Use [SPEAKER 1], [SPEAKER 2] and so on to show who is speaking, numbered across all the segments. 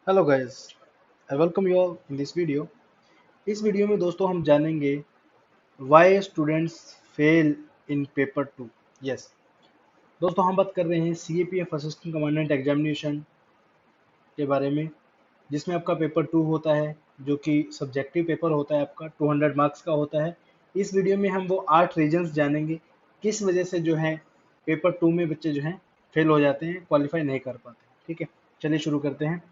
[SPEAKER 1] Hello guys, I welcome you all in this video. इस video में दोस्तों हम जानेंगे why students fail in paper two. Yes दोस्तों, हम बात कर रहे हैं सीएपीएफ असिस्टेंट कमांडेंट एग्जामिनेशन के बारे में, जिसमें आपका पेपर टू होता है, जो कि सब्जेक्टिव पेपर होता है, आपका 200 मार्क्स का होता है। इस वीडियो में हम वो 8 रीजंस जानेंगे किस वजह से जो है पेपर टू में बच्चे जो हैं फेल हो जाते हैं, क्वालिफाई नहीं कर पाते। ठीक है, चलिए शुरू करते हैं।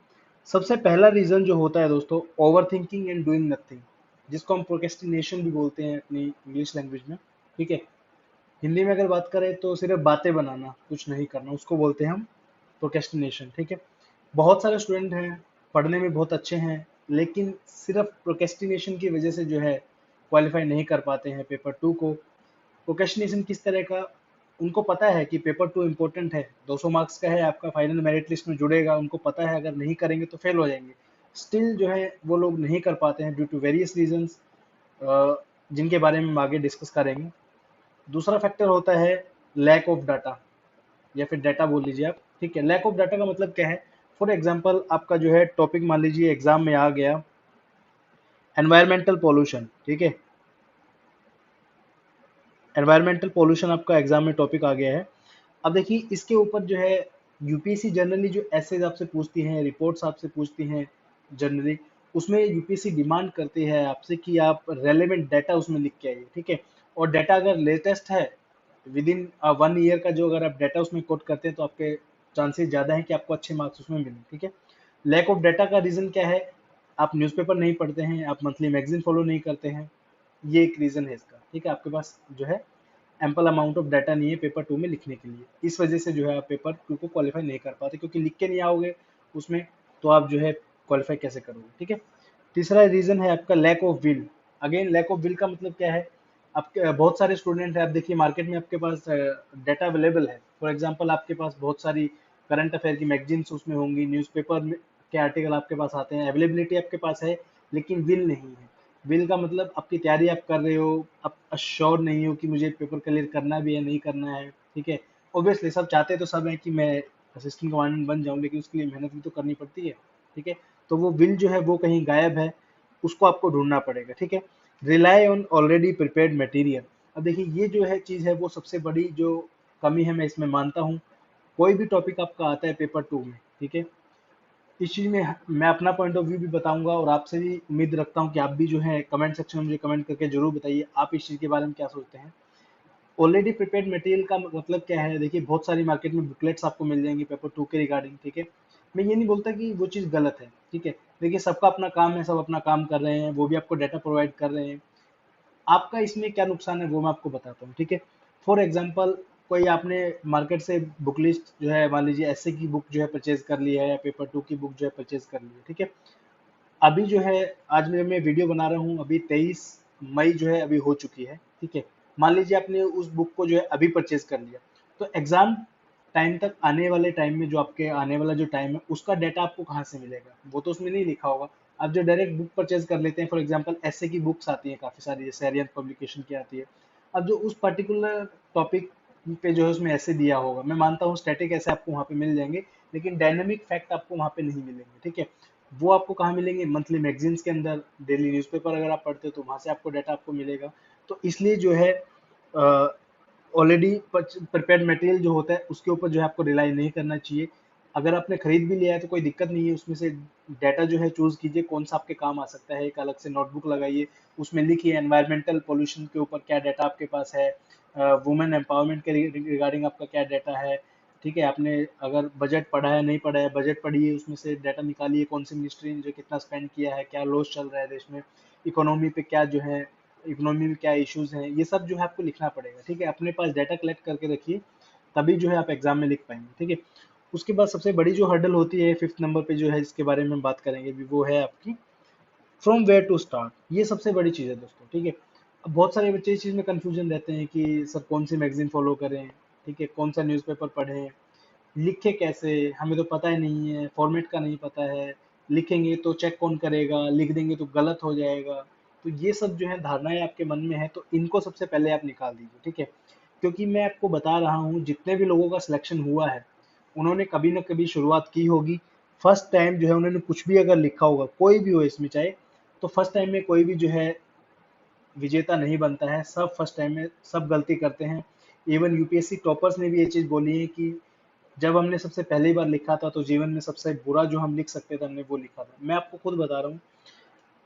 [SPEAKER 1] सबसे पहला रीजन जो होता है दोस्तों, over thinking and doing nothing, जिसको हम प्रोक्रेस्टिनेशन भी बोलते हैं अपनी इंग्लिश लैंग्वेज में। ठीक है, हिंदी में अगर बात करें तो सिर्फ बातें बनाना, कुछ नहीं करना, उसको बोलते हैं हम प्रोक्रेस्टिनेशन। ठीक है, बहुत सारे स्टूडेंट हैं, पढ़ने में बहुत अच्छे हैं, लेकिन सिर्फ प्रोक्रेस्टिनेशन की वजह से जो है क्वालिफाई नहीं कर पाते हैं पेपर टू को। प्रोक्रेस्टिनेशन किस तरह का, उनको पता है कि पेपर टू इम्पोर्टेंट है, 200 मार्क्स का है, आपका फाइनल मेरिट लिस्ट में जुड़ेगा, उनको पता है अगर नहीं करेंगे तो फेल हो जाएंगे। स्टिल जो है वो लोग नहीं कर पाते हैं ड्यू टू वेरियस रीजंस, जिनके बारे में हम आगे डिस्कस करेंगे। दूसरा फैक्टर होता है लैक ऑफ डाटा, या फिर डाटा बोल लीजिए आप। ठीक है, लैक ऑफ डाटा का मतलब क्या है? फॉर एग्जाम्पल आपका जो है टॉपिक मान लीजिए एग्जाम में आ गया एनवायरमेंटल पॉल्यूशन। ठीक है, एनवायरमेंटल पॉल्यूशन आपका एग्जाम में टॉपिक आ गया है। अब देखिए इसके ऊपर जो है यूपीएससी जनरली जो एसेज आपसे पूछती हैं, रिपोर्ट्स आपसे पूछती हैं जनरली, उसमें यूपीएससी डिमांड करती है आपसे कि आप रेलेवेंट डाटा उसमें लिख के आइए। ठीक है, और डाटा अगर लेटेस्ट है, विद इन 1 ईयर का जो अगर आप डाटा उसमें कोट करते हैं तो आपके चांसेस ज़्यादा है कि आपको अच्छे मार्क्स उसमें मिलें। ठीक है, लैक ऑफ डाटा का रीज़न क्या है? आप न्यूज़पेपर नहीं पढ़ते हैं, आप मंथली मैगजीन फॉलो नहीं करते हैं, ये एक रीज़न है इसका। ठीक है, आपके पास जो है एम्पल अमाउंट ऑफ डाटा नहीं है पेपर टू में लिखने के लिए, इस वजह से जो है आप पेपर टू को क्वालिफाई नहीं कर पाते, क्योंकि लिख के नहीं आओगे उसमें तो आप जो है क्वालिफाई कैसे करोगे। ठीक है, तीसरा रीजन है आपका lack of will. Again lack of will का मतलब क्या है? आपके बहुत सारे स्टूडेंट हैं, आप देखिए मार्केट में आपके पास डाटा अवेलेबल है। फॉर एग्जांपल आपके पास बहुत सारी करंट अफेयर की मैगजीन्स उसमें होंगी, न्यूज़पेपर में के आर्टिकल आपके पास आते हैं, अवेलेबिलिटी आपके पास है, लेकिन विल नहीं है। विल का मतलब आपकी तैयारी आप कर रहे हो, आप अश्योर नहीं हो कि मुझे पेपर क्लियर करना भी है नहीं करना है। ठीक है, ऑब्वियसली सब चाहते तो सब है कि मैं असिस्टेंट कमांडेंट बन जाऊं, लेकिन उसके लिए मेहनत भी तो करनी पड़ती है। ठीक है, तो वो विल जो है वो कहीं गायब है, उसको आपको ढूंढना पड़ेगा। ठीक है, rely on already prepared material. अब देखिए ये जो है चीज़ है वो सबसे बड़ी जो कमी है, मैं इसमें मानता हूँ। कोई भी टॉपिक आपका आता है पेपर टू में, ठीक है, इस चीज़ में मैं अपना पॉइंट ऑफ व्यू भी बताऊंगा, और आपसे भी उम्मीद रखता हूँ कि आप भी जो है कमेंट सेक्शन में मुझे कमेंट करके जरूर बताइए आप इस चीज़ के बारे में क्या सोचते हैं। ऑलरेडी प्रिपेयर्ड मटेरियल का मतलब क्या है? देखिए बहुत सारी मार्केट में बुकलेट्स आपको मिल जाएंगी पेपर टू के रिगार्डिंग। ठीक है, मैं ये नहीं बोलता कि वो चीज़ गलत है। ठीक है, देखिए सबका अपना काम है, सब अपना काम कर रहे हैं, वो भी आपको डाटा प्रोवाइड कर रहे हैं। आपका इसमें क्या नुकसान है वो मैं आपको बताता हूँ। ठीक है, फॉर एग्जांपल कोई आपने मार्केट से बुक लिस्ट जो है मान लीजिए एसए की बुक जो है परचेज कर ली है, या पेपर टू की बुक जो है परचेज कर ली है। ठीक है, अभी जो है आज मैं वीडियो बना रहा हूँ, अभी 23 मई जो है अभी हो चुकी है। ठीक है, मान लीजिए आपने उस बुक को जो है अभी परचेज कर लिया, तो एग्जाम टाइम तक आने वाले टाइम में जो आपके आने वाला जो टाइम है उसका डाटा आपको कहाँ से मिलेगा? वो तो उसमें नहीं लिखा होगा। आप जो डायरेक्ट बुक परचेज कर लेते हैं, फॉर एग्जांपल एसए की बुक्स आती है काफ़ी सारी, जैसे आर्यन पब्लिकेशन की आती है। अब जो उस पर्टिकुलर टॉपिक पे जो है उसमें ऐसे दिया होगा, मैं मानता हूँ स्टैटिक ऐसे आपको वहाँ पे मिल जाएंगे, लेकिन डायनेमिक फैक्ट आपको वहाँ पे नहीं मिलेंगे। ठीक है, वो आपको कहाँ मिलेंगे? मंथली मैगजीन्स के अंदर, डेली न्यूज़पेपर अगर आप पढ़ते हो तो वहाँ से आपको डाटा आपको मिलेगा। तो इसलिए जो है ऑलरेडी प्रिपेयर्ड मटेरियल जो होता है उसके ऊपर जो है आपको रिलाई नहीं करना चाहिए। अगर आपने खरीद भी लिया है तो कोई दिक्कत नहीं है, उसमें से डाटा जो है चूज कीजिए कौन सा आपके काम आ सकता है, एक अलग से नोटबुक लगाइए, उसमें लिखिए एनवायरमेंटल पोल्यूशन के ऊपर क्या डाटा आपके पास है, वुमेन एम्पावरमेंट के रिगार्डिंग आपका क्या डाटा है। ठीक है, आपने अगर बजट पढ़ा है नहीं पढ़ा है, बजट पढ़िए, उसमें से डाटा निकालिए कौन सी मिनिस्ट्री ने जो कितना स्पेंड किया है, क्या लॉस चल रहा है देश में, इकोनॉमी पे क्या जो है, इकोनॉमी में क्या इश्यूज हैं, ये सब जो है आपको लिखना पड़ेगा। ठीक है, अपने पास डाटा कलेक्ट करके रखिए, तभी जो है आप एग्जाम में लिख पाएंगे। ठीक है, उसके बाद सबसे बड़ी जो हर्डल होती है 5th नंबर पे जो है, इसके बारे में हम बात करेंगे भी, वो है आपकी फ्रॉम वेयर टू स्टार्ट। ये सबसे बड़ी चीज़ है दोस्तों। ठीक है, अब बहुत सारे बच्चे इस चीज़ में कंफ्यूजन रहते हैं कि सर कौन सी मैगजीन फॉलो करें, ठीक है, कौन सा न्यूज़पेपर पढ़ें, लिखे कैसे, हमें तो पता ही नहीं है, फॉर्मेट का नहीं पता है, लिखेंगे तो चेक कौन करेगा, लिख देंगे तो गलत हो जाएगा। तो ये सब जो है धारणाएं आपके मन में है, तो इनको सबसे पहले आप निकाल दीजिए। ठीक है, क्योंकि मैं आपको बता रहा हूँ जितने भी लोगों का सिलेक्शन हुआ है, उन्होंने कभी ना कभी शुरुआत की होगी, फर्स्ट टाइम जो है उन्होंने कुछ भी अगर लिखा होगा, कोई भी हो इसमें चाहे, तो फर्स्ट टाइम में कोई भी जो है विजेता नहीं बनता है। सब फर्स्ट टाइम में सब गलती करते हैं। इवन यूपीएससी टॉपर्स ने भी ये चीज बोली है कि जब हमने सबसे पहली बार लिखा था तो जीवन में सबसे बुरा जो हम लिख सकते थे हमने वो लिखा था। मैं आपको खुद बता रहा हूँ,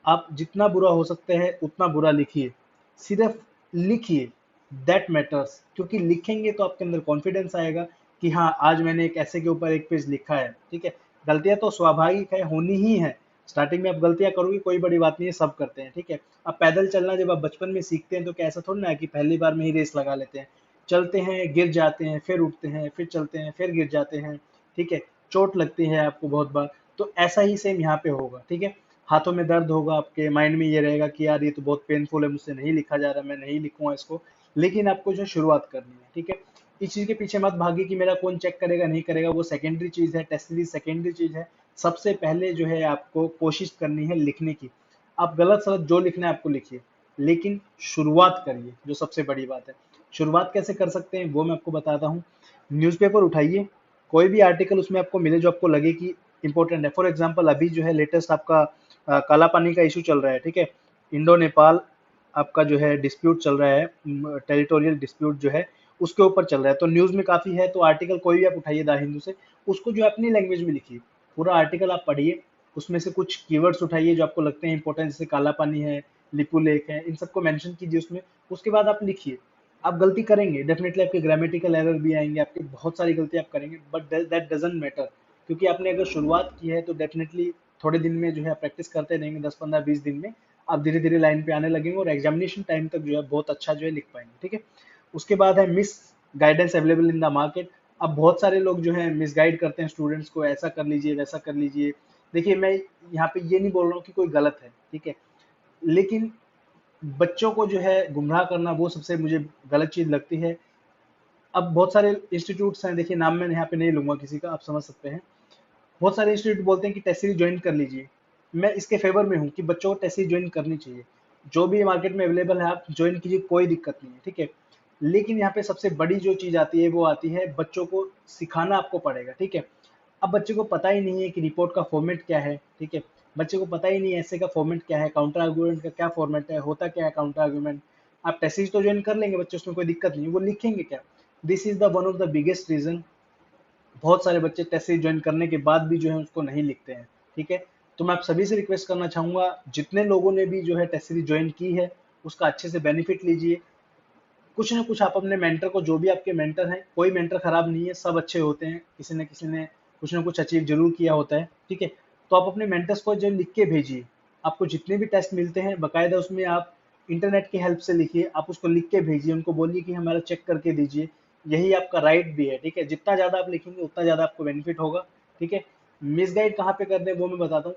[SPEAKER 1] आप जितना बुरा हो सकते हैं उतना बुरा लिखिए, सिर्फ लिखिए, दैट मैटर्स। क्योंकि लिखेंगे तो आपके अंदर कॉन्फिडेंस आएगा कि हाँ आज मैंने एक ऐसे के ऊपर एक पेज लिखा है। ठीक है, गलतियां तो स्वाभाविक है, होनी ही है। स्टार्टिंग में आप गलतियां करोगे, कोई बड़ी बात नहीं है, सब करते हैं। ठीक है, अब पैदल चलना जब आप बचपन में सीखते हैं तो क्या ऐसा थोड़ी ना है कि पहली बार में ही रेस लगा लेते हैं। चलते हैं, गिर जाते हैं, फिर उठते हैं, फिर चलते हैं, फिर गिर जाते हैं। ठीक है, चोट लगती है आपको बहुत बार। तो ऐसा ही सेम यहाँ पे होगा। ठीक है, हाथों में दर्द होगा, आपके माइंड में ये रहेगा कि यार ये तो बहुत पेनफुल है, मुझसे नहीं लिखा जा रहा, मैं नहीं लिखूंगा इसको। लेकिन आपको जो शुरुआत करनी है। ठीक है, इस चीज के पीछे मत भागिए कि मेरा कौन चेक करेगा नहीं करेगा, वो सेकेंडरी चीज है, टेस्ट सीरीज सेकेंडरी चीज है। सबसे पहले जो है आपको कोशिश करनी है लिखने की। आप गलत सलत जो लिखना है आपको लिखिए, लेकिन शुरुआत करिए, जो सबसे बड़ी बात है। शुरुआत कैसे कर सकते हैं वो मैं आपको बताता हूँ। न्यूज़पेपर उठाइए, कोई भी आर्टिकल उसमें आपको मिले जो आपको लगे कि इंपॉर्टेंट है। फॉर एग्जांपल अभी जो है लेटेस्ट आपका काला पानी का इशू चल रहा है। ठीक है, इंडो नेपाल आपका जो है डिस्प्यूट चल रहा है, टेरिटोरियल डिस्प्यूट जो है उसके ऊपर चल रहा है। तो न्यूज़ में काफ़ी है, तो आर्टिकल कोई भी आप उठाइए द हिंदू से, उसको जो है अपनी लैंग्वेज में लिखिए। पूरा आर्टिकल आप पढ़िए, उसमें से कुछ कीवर्ड्स उठाइए जो आपको लगते हैं इंपॉर्टेंट, जैसे काला पानी है, लिपू लेक है, इन सबको मेंशन कीजिए उसमें। उसके बाद आप लिखिए। आप गलती करेंगे डेफिनेटली, आपके ग्रामेटिकल एरर भी आएंगे, आपकी बहुत सारी गलती आप करेंगे, बट दैट डजंट मैटर। क्योंकि आपने अगर शुरुआत की है तो डेफिनेटली थोड़े दिन में जो है प्रैक्टिस करते रहेंगे, 10 15 20 दिन में आप धीरे धीरे लाइन पे आने लगेंगे और एग्जामिनेशन टाइम तक जो है बहुत अच्छा जो है लिख पाएंगे। ठीक है, उसके बाद है miss guidance available in the market. अब बहुत सारे लोग जो है मिस गाइड करते हैं स्टूडेंट्स को, ऐसा कर लीजिए वैसा कर लीजिए। देखिए मैं यहाँ पे ये नहीं बोल रहा हूँ कि कोई गलत है, ठीक है, लेकिन बच्चों को जो है गुमराह करना वो सबसे मुझे गलत चीज लगती है। अब बहुत सारे इंस्टीट्यूट्स हैं, देखिए नाम मैं यहाँ पे नहीं लूंगा किसी का, आप समझ सकते हैं। बहुत सारे इंस्टीट्यूट बोलते हैं कि टेस्ट सीरीज ज्वाइन कर लीजिए। मैं इसके फेवर में हूँ कि बच्चों को टेस्ट सीरीज ज्वाइन करनी चाहिए। जो भी मार्केट में अवेलेबल है आप ज्वाइन कीजिए, कोई दिक्कत नहीं है। ठीक है, लेकिन यहाँ पे सबसे बड़ी जो चीज आती है वो आती है बच्चों को सिखाना आपको पड़ेगा। ठीक है, अब बच्चे को पता ही नहीं है कि रिपोर्ट का फॉर्मेट क्या है। ठीक है, बच्चे को पता ही नहीं है ऐसे का फॉर्मेट क्या है, काउंटर आर्गुमेंट का क्या फॉर्मेट है, होता क्या है काउंटर आर्गुमेंट। आप टेस्ट सीरीज तो ज्वाइन कर लेंगे बच्चे, उसमें कोई दिक्कत नहीं है, वो लिखेंगे क्या? This is the one of the biggest reason. बहुत सारे बच्चे टेस्ट सीरीज ज्वाइन करने के बाद भी जो है उसको नहीं लिखते हैं। ठीक है, तो मैं आप सभी से रिक्वेस्ट करना चाहूंगा, जितने लोगों ने भी जो है टेस्ट सीरीज ज्वाइन की है उसका अच्छे से बेनिफिट लीजिए। कुछ ना कुछ आप अपने मेंटर को, जो भी आपके मेंटर हैं, कोई मेंटर खराब नहीं है, सब अच्छे होते हैं, किसी ने कुछ ना कुछ अचीव जरूर किया होता है। ठीक है, तो आप अपने मेंटर्स को जो लिख के भेजिए। आपको जितने भी टेस्ट मिलते हैं बकायदा उसमें आप इंटरनेट की हेल्प से लिखिए, आप उसको लिख के भेजिए, उनको बोलिए कि हमारा चेक करके दीजिए। यही आपका राइट भी है। ठीक है, जितना ज्यादा आप लिखेंगे उतना ज्यादा आपको बेनिफिट होगा। ठीक है, मिसगाइड कहाँ पे कर दें वो मैं बताता हूँ।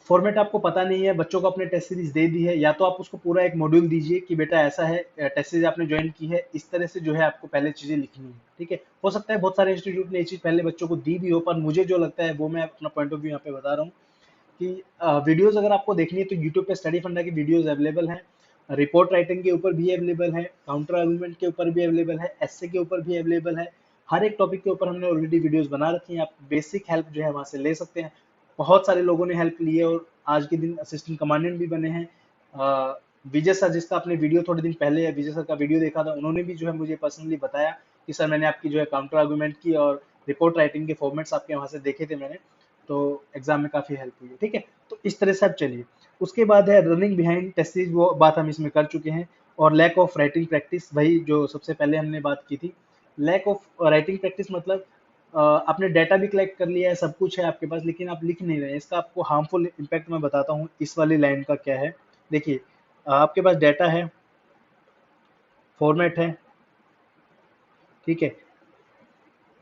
[SPEAKER 1] फॉर्मेट आपको पता नहीं है, बच्चों को आपने टेस्ट सीरीज दे दी है, या तो आप उसको पूरा एक मॉड्यूल दीजिए कि बेटा ऐसा है, टेस्ट सीरीज आपने ज्वाइन की है, इस तरह से जो है आपको पहले चीजें लिखनी है। ठीक है, हो सकता है बहुत सारे इंस्टीट्यूट ने ये चीज पहले बच्चों को दी भी हो, पर मुझे जो लगता है वो मैं अपना पॉइंट ऑफ व्यू यहाँ पे बता रहा हूँ कि वीडियोस अगर आपको देखनी है तो यूट्यूब पे स्टडी फंडा की वीडियोस अवेलेबल हैं। रिपोर्ट राइटिंग के ऊपर भी अवेलेबल है, काउंटर आर्गुमेंट के ऊपर भी अवेलेबल है, एसए के ऊपर भी अवेलेबल है। हर एक टॉपिक के ऊपर हमने ऑलरेडी वीडियोस बना रखी हैं, आप बेसिक हेल्प जो है वहां से ले सकते हैं। बहुत सारे लोगों ने हेल्प ली है और आज के दिन असिस्टेंट कमांडेंट भी बने हैं। विजय सर, जिसका आपने वीडियो थोड़े दिन पहले विजय सर का वीडियो देखा था, उन्होंने भी जो है मुझे पर्सनली बताया कि सर मैंने आपकी जो है काउंटर आर्गुमेंट की और रिपोर्ट राइटिंग के फॉर्मेट्स आपके वहां से देखे थे मैंने, तो एग्जाम में काफी हेल्प हुई है। ठीक है, तो इस तरह से आप चलिए। उसके बाद है रनिंग बिहाइंड टेस्ट सीरीज, वो बात हम इसमें कर चुके हैं। और लैक ऑफ राइटिंग प्रैक्टिस, वही जो सबसे पहले हमने बात की थी। लैक ऑफ राइटिंग प्रैक्टिस मतलब आपने डाटा भी कलेक्ट कर लिया है, सब कुछ है आपके पास, लेकिन आप लिख नहीं रहे हैं। इसका आपको हार्मफुल इम्पैक्ट मैं बताता हूँ इस वाली लाइन का क्या है। देखिए आपके पास डाटा है, फॉर्मेट है, ठीक है,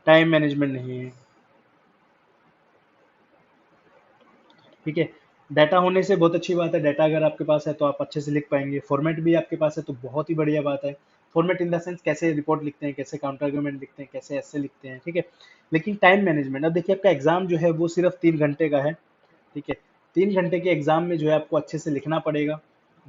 [SPEAKER 1] टाइम मैनेजमेंट नहीं है। ठीक है, डाटा होने से बहुत अच्छी बात है, डाटा अगर आपके पास है तो आप अच्छे से लिख पाएंगे। फॉर्मेट भी आपके पास है तो बहुत ही बढ़िया बात है। फॉर्मेट इन द सेंस कैसे रिपोर्ट लिखते हैं, कैसे काउंटर आर्गुमेंट लिखते हैं, कैसे ऐसे लिखते हैं। ठीक है, लेकिन टाइम मैनेजमेंट, अब देखिए आपका एग्जाम जो है वो सिर्फ 3 घंटे का है। ठीक है, 3 घंटे के एग्जाम में जो है आपको अच्छे से लिखना पड़ेगा।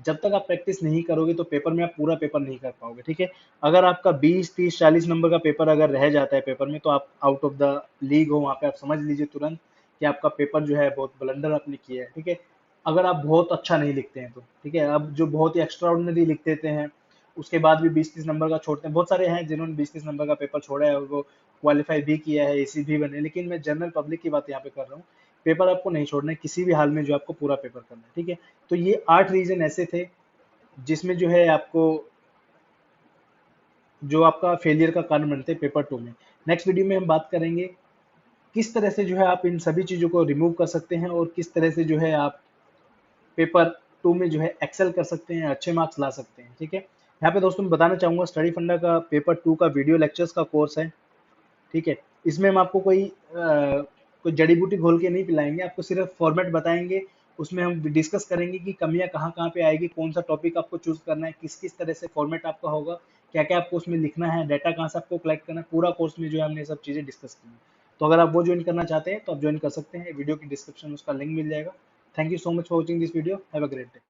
[SPEAKER 1] जब तक आप प्रैक्टिस नहीं करोगे तो पेपर में आप पूरा पेपर नहीं कर पाओगे। ठीक है, अगर आपका 20 30 40 नंबर का पेपर अगर रह जाता है पेपर में तो आप आउट ऑफ द लीग हो, वहाँ पे आप समझ लीजिए तुरंत कि आपका पेपर जो है बहुत ब्लंडर आपने किया है, ठीक है। अगर आप बहुत अच्छा नहीं लिखते हैं तो, ठीक है। अब जो बहुत ही एक्स्ट्रा ऑर्डिनरी लिख देते हैं, उसके बाद भी 20-30 नंबर का छोड़ते हैं, बहुत सारे हैं जिन्होंने 20-30 नंबर का पेपर छोड़ा है और वो क्वालिफाई भी किया है, एसी भी बने, लेकिन मैं जनरल पब्लिक की बात यहाँ पे कर रहा हूँ। पेपर आपको नहीं छोड़ना है किसी भी हाल में, जो आपको पूरा पेपर करना है, ठीक है। तो ये 8 रीजन ऐसे थे जिसमें जो है आपको, जो आपका फेलियर का कारण बनते हैं पेपर 2 में। नेक्स्ट वीडियो में हम बात करेंगे किस तरह से जो है आप इन सभी चीज़ों को रिमूव कर सकते हैं और किस तरह से जो है आप पेपर 2 में जो है एक्सेल कर सकते हैं, अच्छे मार्क्स ला सकते हैं, ठीक है। यहाँ पे दोस्तों मैं बताना चाहूंगा, स्टडी फंडा का पेपर 2 का वीडियो लेक्चर्स का कोर्स है, ठीक है। इसमें हम आपको कोई जड़ी बूटी घोल के नहीं पिलाएंगे, आपको सिर्फ फॉर्मेट बताएंगे। उसमें हम डिस्कस करेंगे कि कमियां कहाँ कहाँ पे आएगी, कौन सा टॉपिक आपको चूज करना है, किस किस तरह से फॉर्मेट आपका होगा, क्या क्या आपको उसमें लिखना है, डाटा कहाँ से आपको कलेक्ट करना है, पूरा कोर्स में जो है हमने ये सब चीज़ें डिस्कस की हैं। तो अगर आप वो ज्वाइन करना चाहते हैं तो आप ज्वाइन कर सकते हैं, वीडियो की डिस्क्रिप्शन में उसका लिंक मिल जाएगा। Thank you so much for watching this video, have a great day.